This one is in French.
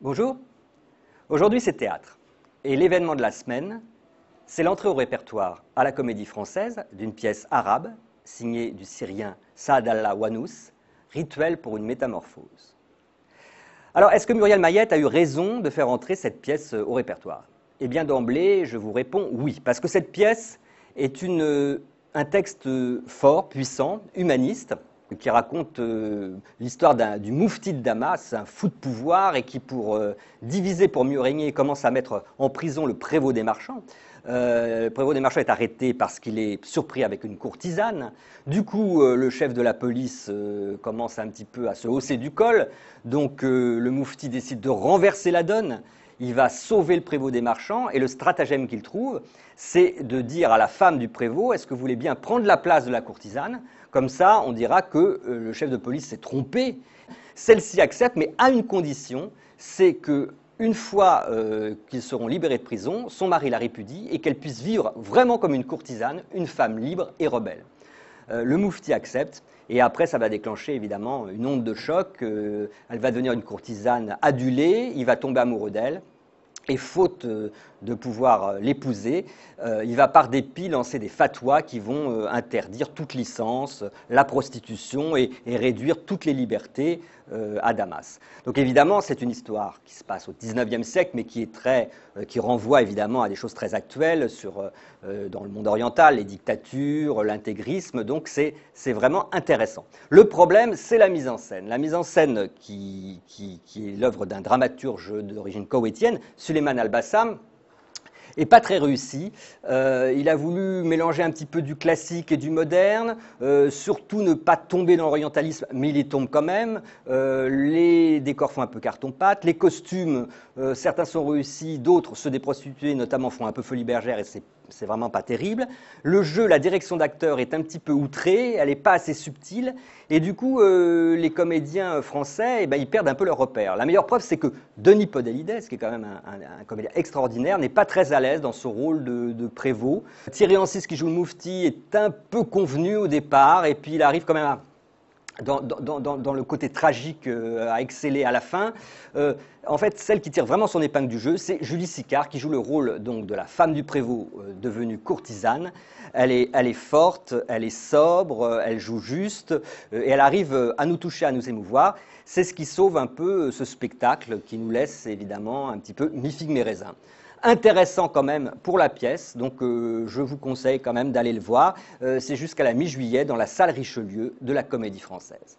Bonjour, aujourd'hui c'est théâtre. Et l'événement de la semaine, c'est l'entrée au répertoire à la Comédie Française d'une pièce arabe signée du Syrien Saadallah Wanous, Rituel pour une métamorphose. Alors, est-ce que Muriel Mayette a eu raison de faire entrer cette pièce au répertoire? Eh bien, d'emblée, je vous réponds oui, parce que cette pièce est un texte fort, puissant, humaniste, qui raconte l'histoire du moufti de Damas, un fou de pouvoir, et qui, pour diviser pour mieux régner, commence à mettre en prison le prévôt des marchands. Le prévôt des marchands est arrêté parce qu'il est surpris avec une courtisane. Du coup, le chef de la police commence un petit peu à se hausser du col. Donc, le moufti décide de renverser la donne. Il va sauver le prévôt des marchands et le stratagème qu'il trouve, c'est de dire à la femme du prévôt: est-ce que vous voulez bien prendre la place de la courtisane? Comme ça, on dira que le chef de police s'est trompé. Celle-ci accepte, mais à une condition, c'est que une fois qu'ils seront libérés de prison, son mari la répudie et qu'elle puisse vivre vraiment comme une courtisane, une femme libre et rebelle. Le moufti accepte, et après ça va déclencher évidemment une onde de choc. Elle va devenir une courtisane adulée, il va tomber amoureux d'elle, et faute de pouvoir l'épouser, il va par dépit lancer des fatwas qui vont interdire toute licence, la prostitution et réduire toutes les libertés à Damas. Donc évidemment, c'est une histoire qui se passe au XIXe siècle, mais qui renvoie évidemment à des choses très actuelles dans le monde oriental, les dictatures, l'intégrisme. Donc c'est vraiment intéressant. Le problème, c'est la mise en scène. La mise en scène qui est l'œuvre d'un dramaturge d'origine koweïtienne, Suleiman Al-Bassam, et pas très réussi. Il a voulu mélanger un petit peu du classique et du moderne, surtout ne pas tomber dans l'orientalisme, mais il y tombe quand même. Les décors font un peu carton-pâte, les costumes, certains sont réussis, d'autres, ceux des prostituées notamment, font un peu folie bergère et c'est vraiment pas terrible. Le jeu, la direction d'acteur est un petit peu outrée, elle n'est pas assez subtile, et du coup, les comédiens français, ils perdent un peu leur repère. La meilleure preuve, c'est que Denis Podalides, qui est quand même un comédien extraordinaire, n'est pas très à l'aise dans ce rôle de prévôt. Thierry Ansys, qui joue le moufti, est un peu convenu au départ, et puis il arrive quand même dans le côté tragique à exceller à la fin. En fait, celle qui tire vraiment son épingle du jeu, c'est Julie Sicard, qui joue le rôle donc de la femme du prévôt devenue courtisane. Elle est forte, elle est sobre, elle joue juste, et elle arrive à nous toucher, à nous émouvoir. C'est ce qui sauve un peu ce spectacle, qui nous laisse évidemment un petit peu mi-figue mi-raisin. Intéressant quand même pour la pièce, donc je vous conseille quand même d'aller le voir. C'est jusqu'à la mi-juillet dans la salle Richelieu de la Comédie Française.